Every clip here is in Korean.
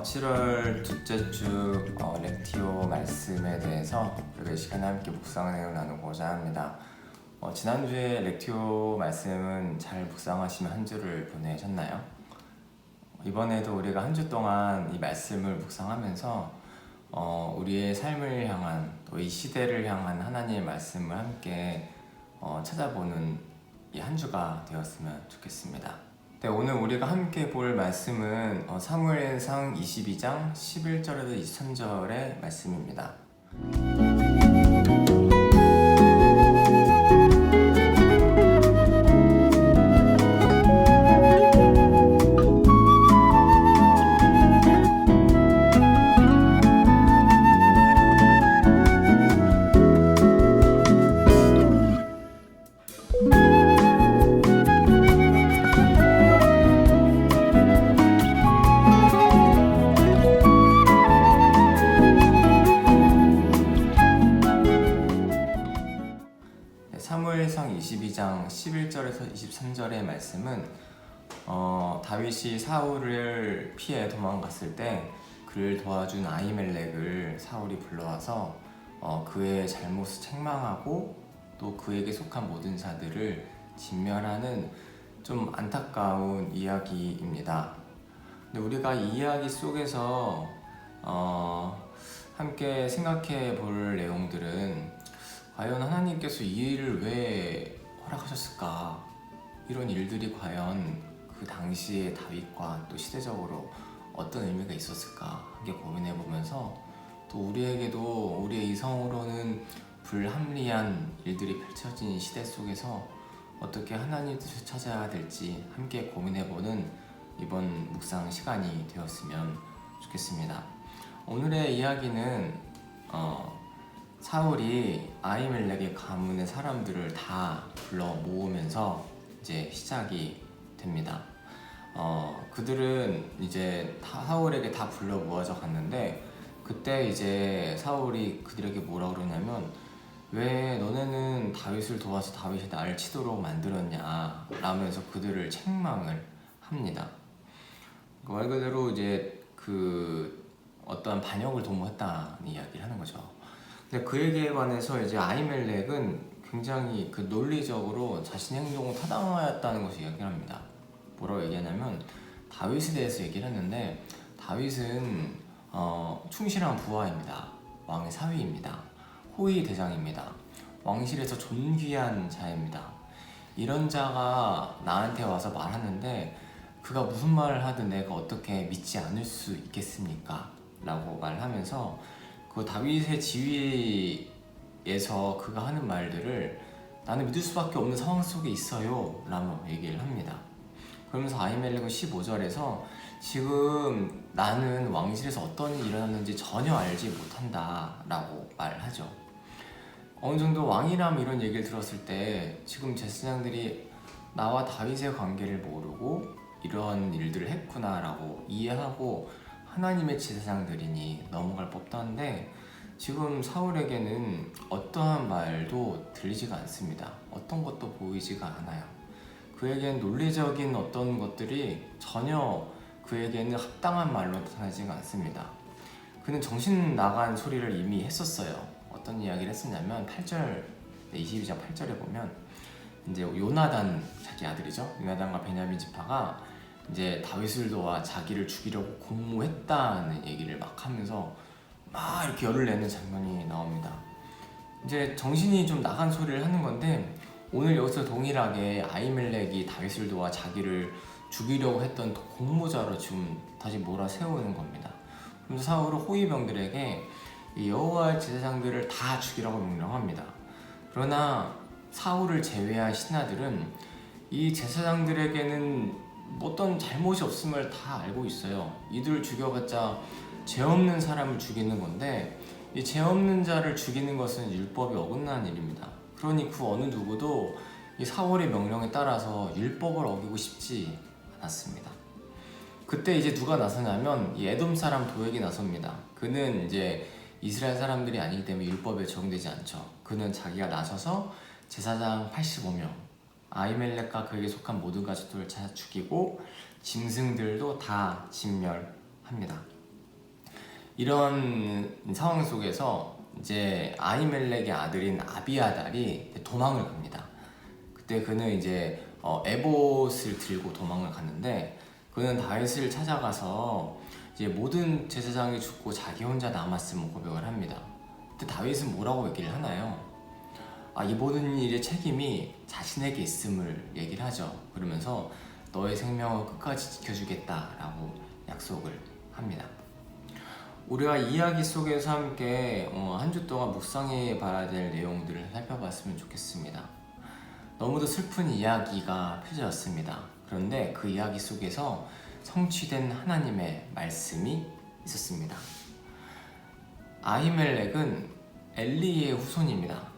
7월 둘째 주 렉티오 말씀에 대해서 우리가 이 시간에 함께 묵상을 내용 나누고자 합니다. 지난주에 렉티오 말씀은 잘 묵상하시며 한 주를 보내셨나요? 이번에도 우리가 한 주 동안 이 말씀을 묵상하면서 우리의 삶을 향한 또 이 시대를 향한 하나님의 말씀을 함께 찾아보는 이 한 주가 되었으면 좋겠습니다. 네, 오늘 우리가 함께 볼 말씀은 사무엘상 22장 11절에서 23절의 말씀입니다. 사무엘상 22장 11절에서 23절의 말씀은 다윗이 사울을 피해 도망갔을 때 그를 도와준 아히멜렉을 사울이 불러와서 그의 잘못을 책망하고 또 그에게 속한 모든 자들을 진멸하는 좀 안타까운 이야기입니다. 근데 우리가 이 이야기 속에서 함께 생각해 볼 내용들은 과연 하나님께서 이 일을 왜 허락하셨을까? 이런 일들이 과연 그 당시의 다윗과 또 시대적으로 어떤 의미가 있었을까? 함께 고민해 보면서 또 우리에게도 우리의 이성으로는 불합리한 일들이 펼쳐진 시대 속에서 어떻게 하나님의 뜻을 찾아야 될지 함께 고민해 보는 이번 묵상 시간이 되었으면 좋겠습니다. 오늘의 이야기는 사울이 아히멜렉의 가문의 사람들을 다 불러 모으면서 이제 시작이 됩니다. 그들은 이제 사울에게 다 불러 모아져 갔는데 그때 이제 사울이 그들에게 뭐라 그러냐면 왜 너네는 다윗을 도와서 다윗이 나를 치도록 만들었냐 라면서 그들을 책망을 합니다. 말 그대로 이제 어떠한 반역을 도모했다는 이야기를 하는 거죠. 근데 그에게 관해서 이제 아히멜렉은 굉장히 논리적으로 자신의 행동을 타당하였다는 것을 이야기를 합니다. 뭐라고 얘기하냐면 다윗에 대해서 얘기를 했는데 다윗은 충실한 부하입니다. 왕의 사위입니다. 호위 대장입니다. 왕실에서 존귀한 자입니다. 이런 자가 나한테 와서 말하는데 그가 무슨 말을 하든 내가 어떻게 믿지 않을 수 있겠습니까? 라고 말하면서 그 다윗의 지위에서 그가 하는 말들을 나는 믿을 수밖에 없는 상황 속에 있어요 라고 얘기를 합니다. 그러면서 아히멜렉은 15절에서 지금 나는 왕실에서 어떤 일이 일어났는지 전혀 알지 못한다 라고 말하죠. 어느 정도 왕이라면 이런 얘기를 들었을 때 지금 제사장들이 나와 다윗의 관계를 모르고 이런 일들을 했구나 라고 이해하고 하나님의 제사장들이니 넘어갈 법도 한데 지금 사울에게는 어떠한 말도 들리지가 않습니다. 어떤 것도 보이지가 않아요. 그에겐 논리적인 어떤 것들이 전혀 그에게는 합당한 말로 나타나지가 않습니다. 그는 정신 나간 소리를 이미 했었어요. 어떤 이야기를 했었냐면 22장 8절에 보면 이제 요나단 자기 아들이죠. 요나단과 베냐민 지파가 이제 다윗을 도와 자기를 죽이려고 공모했다는 얘기를 막 하면서 막 이렇게 열을 내는 장면이 나옵니다. 이제 정신이 좀 나간 소리를 하는 건데 오늘 여기서 동일하게 아히멜렉이 다윗을 도와 자기를 죽이려고 했던 공모자로 지금 다시 몰아세우는 겁니다. 그래서 사울은 호위병들에게 이 여호와의 제사장들을 다 죽이라고 명령합니다. 그러나 사울을 제외한 신하들은 이 제사장들에게는 어떤 잘못이 없음을 다 알고 있어요. 이들을 죽여봤자 죄 없는 사람을 죽이는 건데 이 죄 없는 자를 죽이는 것은 율법에 어긋나는 일입니다. 그러니 그 어느 누구도 이 사울의 명령에 따라서 율법을 어기고 싶지 않았습니다. 그때 이제 누가 나서냐면 이 에돔 사람 도액이 나섭니다. 그는 이제 이스라엘 사람들이 아니기 때문에 율법에 적용되지 않죠. 그는 자기가 나서서 제사장 85명 아히멜렉과 그에게 속한 모든 가족들을 다 죽이고 짐승들도 다 진멸합니다. 이런 상황 속에서 이제 아히멜렉의 아들인 아비아달이 도망을 갑니다. 그때 그는 이제 에봇을 들고 도망을 갔는데, 그는 다윗을 찾아가서 이제 모든 제사장이 죽고 자기 혼자 남았음을 고백을 합니다. 그때 다윗은 뭐라고 얘기를 하나요? 이 모든 일의 책임이 자신에게 있음을 얘기를 하죠. 그러면서 너의 생명을 끝까지 지켜주겠다라고 약속을 합니다. 우리가 이야기 속에서 함께 한 주 동안 묵상해 봐야 될 내용들을 살펴봤으면 좋겠습니다. 너무도 슬픈 이야기가 펼쳐졌습니다. 그런데 그 이야기 속에서 성취된 하나님의 말씀이 있었습니다. 아히멜렉은 엘리의 후손입니다.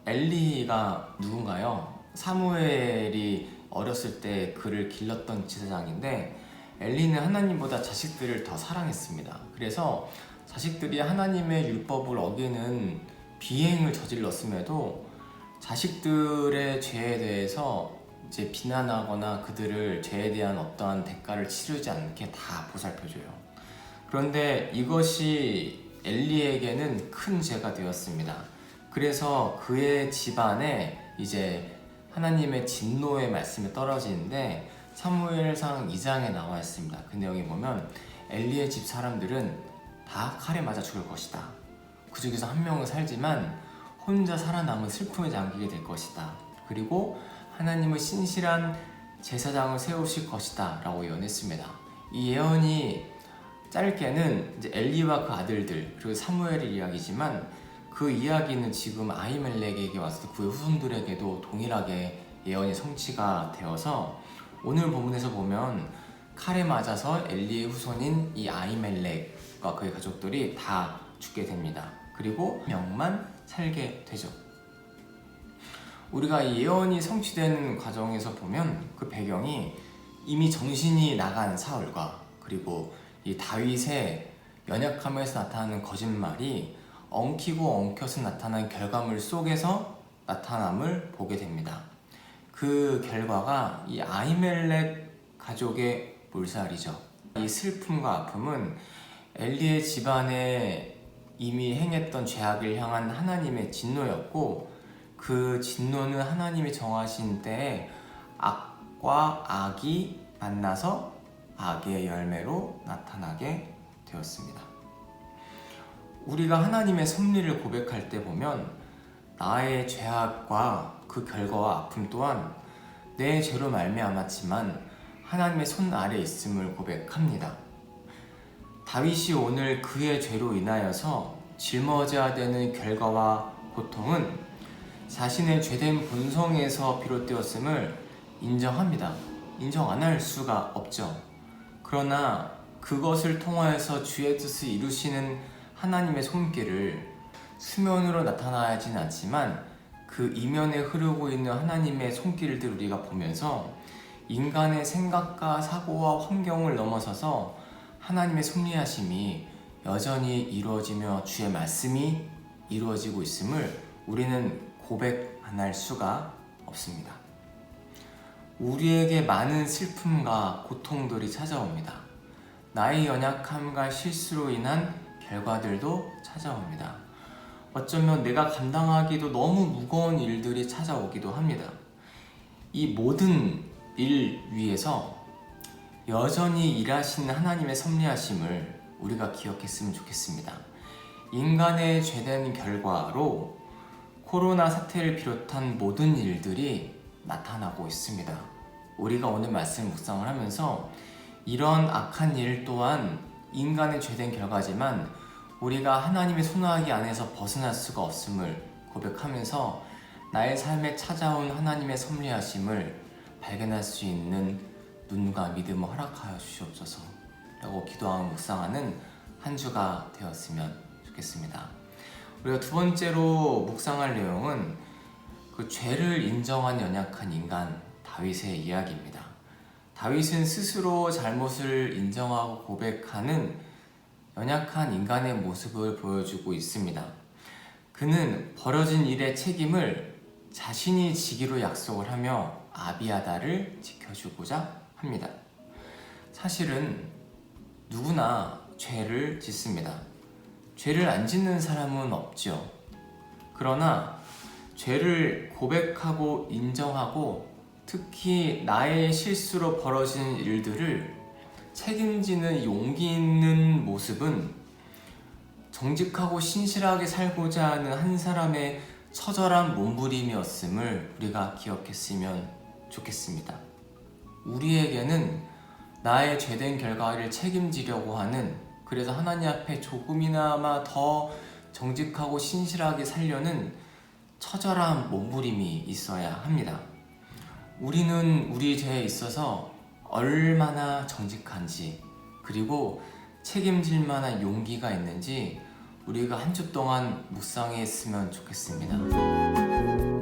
엘리가 누군가요? 사무엘이 어렸을 때 그를 길렀던 제사장인데, 엘리는 하나님보다 자식들을 더 사랑했습니다. 그래서 자식들이 하나님의 율법을 어기는 비행을 저질렀음에도 자식들의 죄에 대해서 이제 비난하거나 그들을 죄에 대한 어떠한 대가를 치르지 않게 다 보살펴줘요. 그런데 이것이 엘리에게는 큰 죄가 되었습니다. 그래서 그의 집안에 이제 하나님의 진노의 말씀이 떨어지는데, 사무엘상 2장에 나와 있습니다. 그 내용에 보면 엘리의 집 사람들은 다 칼에 맞아 죽을 것이다. 그 중에서 한 명은 살지만 혼자 살아남은 슬픔에 잠기게 될 것이다. 그리고 하나님의 신실한 제사장을 세우실 것이다 라고 예언했습니다. 이 예언이 짧게는 이제 엘리와 그 아들들 그리고 사무엘의 이야기지만, 그 이야기는 지금 아히멜렉에게 와서 그의 후손들에게도 동일하게 예언이 성취가 되어서, 오늘 본문에서 보면 칼에 맞아서 엘리의 후손인 이 아히멜렉과 그의 가족들이 다 죽게 됩니다. 그리고 명만 살게 되죠. 우리가 이 예언이 성취되는 과정에서 보면 그 배경이 이미 정신이 나간 사울과 그리고 이 다윗의 연약함에서 나타나는 거짓말이 엉키고 엉켜서 나타난 결과물 속에서 나타남을 보게 됩니다. 그 결과가 이 아히멜렉 가족의 몰살이죠. 이 슬픔과 아픔은 엘리의 집안에 이미 행했던 죄악을 향한 하나님의 진노였고, 그 진노는 하나님이 정하신 때에 악과 악이 만나서 악의 열매로 나타나게 되었습니다. 우리가 하나님의 섭리를 고백할 때 보면 나의 죄악과 그 결과와 아픔 또한 내 죄로 말미암았지만 하나님의 손 아래 있음을 고백합니다. 다윗이 오늘 그의 죄로 인하여서 짊어져야 되는 결과와 고통은 자신의 죄된 본성에서 비롯되었음을 인정합니다. 인정 안 할 수가 없죠. 그러나 그것을 통하여서 주의 뜻을 이루시는 하나님의 손길을 수면으로 나타나지는 않지만 그 이면에 흐르고 있는 하나님의 손길들 우리가 보면서 인간의 생각과 사고와 환경을 넘어서서 하나님의 섭리하심이 여전히 이루어지며 주의 말씀이 이루어지고 있음을 우리는 고백 안 할 수가 없습니다. 우리에게 많은 슬픔과 고통들이 찾아옵니다. 나의 연약함과 실수로 인한 결과들도 찾아옵니다. 어쩌면 내가 감당하기도 너무 무거운 일들이 찾아오기도 합니다. 이 모든 일 위에서 여전히 일하시는 하나님의 섭리하심을 우리가 기억했으면 좋겠습니다. 인간의 죄된 결과로 코로나 사태를 비롯한 모든 일들이 나타나고 있습니다. 우리가 오늘 말씀 묵상을 하면서 이런 악한 일 또한 인간의 죄된 결과지만 우리가 하나님의 손아귀 안에서 벗어날 수가 없음을 고백하면서 나의 삶에 찾아온 하나님의 섭리하심을 발견할 수 있는 눈과 믿음을 허락하여 주시옵소서 라고 기도하며 묵상하는 한 주가 되었으면 좋겠습니다. 우리가 두 번째로 묵상할 내용은 그 죄를 인정한 연약한 인간 다윗의 이야기입니다. 다윗은 스스로 잘못을 인정하고 고백하는 연약한 인간의 모습을 보여주고 있습니다. 그는 벌어진 일의 책임을 자신이 지기로 약속을 하며 아비아달을 지켜주고자 합니다. 사실은 누구나 죄를 짓습니다. 죄를 안 짓는 사람은 없죠. 그러나 죄를 고백하고 인정하고 특히 나의 실수로 벌어진 일들을 책임지는 용기 있는 모습은 정직하고 신실하게 살고자 하는 한 사람의 처절한 몸부림이었음을 우리가 기억했으면 좋겠습니다. 우리에게는 나의 죄된 결과를 책임지려고 하는, 그래서 하나님 앞에 조금이나마 더 정직하고 신실하게 살려는 처절한 몸부림이 있어야 합니다. 우리는 우리 죄에 있어서 얼마나 정직한지, 그리고 책임질 만한 용기가 있는지 우리가 한 주 동안 묵상했으면 좋겠습니다.